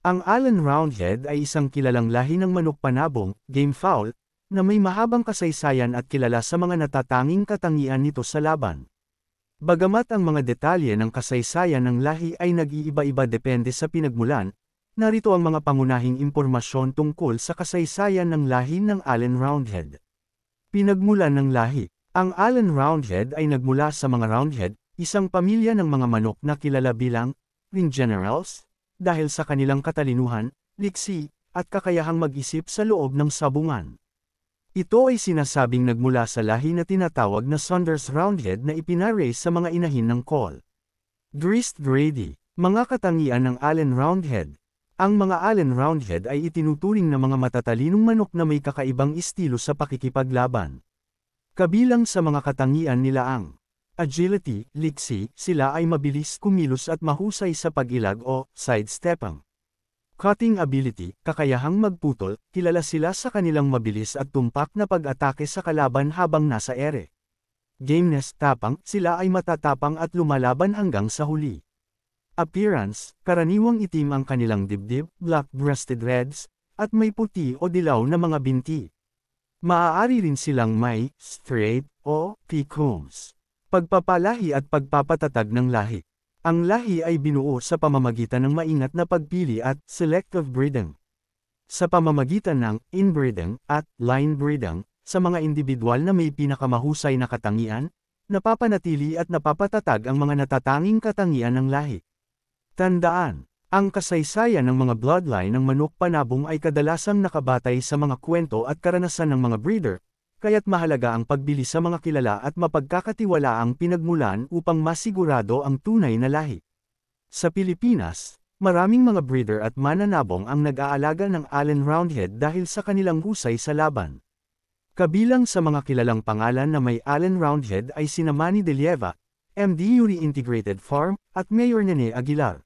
Ang Allen Roundhead ay isang kilalang lahi ng manok panabong, game fowl, na may mahabang kasaysayan at kilala sa mga natatanging katangian nito sa laban. Bagamat ang mga detalye ng kasaysayan ng lahi ay nag-iiba-iba depende sa pinagmulan, narito ang mga pangunahing impormasyon tungkol sa kasaysayan ng lahi ng Allen Roundhead. Pinagmulan ng lahi. Ang Allen Roundhead ay nagmula sa mga Roundhead, isang pamilya ng mga manok na kilala bilang ring generals, dahil sa kanilang katalinuhan, liksi, at kakayahang mag-isip sa loob ng sabungan. Ito ay sinasabing nagmula sa lahi na tinatawag na Saunders Roundhead na ipinaraise sa mga inahin ng Cole. Grist Grady, mga katangian ng Allen Roundhead. Ang mga Allen Roundhead ay itinuturing na mga matatalinong manok na may kakaibang estilo sa pakikipaglaban. Kabilang sa mga katangian nila ang agility, liksi, sila ay mabilis kumilos at mahusay sa pag-ilag o sidestepping. Cutting ability, kakayahang magputol, kilala sila sa kanilang mabilis at tumpak na pag-atake sa kalaban habang nasa ere. Gameness, tapang, sila ay matatapang at lumalaban hanggang sa huli. Appearance, karaniwang itim ang kanilang dibdib, black-breasted reds, at may puti o dilaw na mga binti. Maaari rin silang may straight o combs. Pagpapalahi at pagpapatatag ng lahi. Ang lahi ay binuo sa pamamagitan ng maingat na pagpili at selective breeding. Sa pamamagitan ng inbreeding at line breeding, sa mga individual na may pinakamahusay na katangian, napapanatili at napapatatag ang mga natatanging katangian ng lahi. Tandaan, ang kasaysayan ng mga bloodline ng manok panabong ay kadalasang nakabatay sa mga kwento at karanasan ng mga breeder, kaya't mahalaga ang pagbili sa mga kilala at mapagkakatiwalaang pinagmulan upang masigurado ang tunay na lahi. Sa Pilipinas, maraming mga breeder at mananabong ang nag-aalaga ng Allen Roundhead dahil sa kanilang husay sa laban. Kabilang sa mga kilalang pangalan na may Allen Roundhead ay sina Manny De Lieva, MD Uri Integrated Farm, at Mayor Nene Aguilar.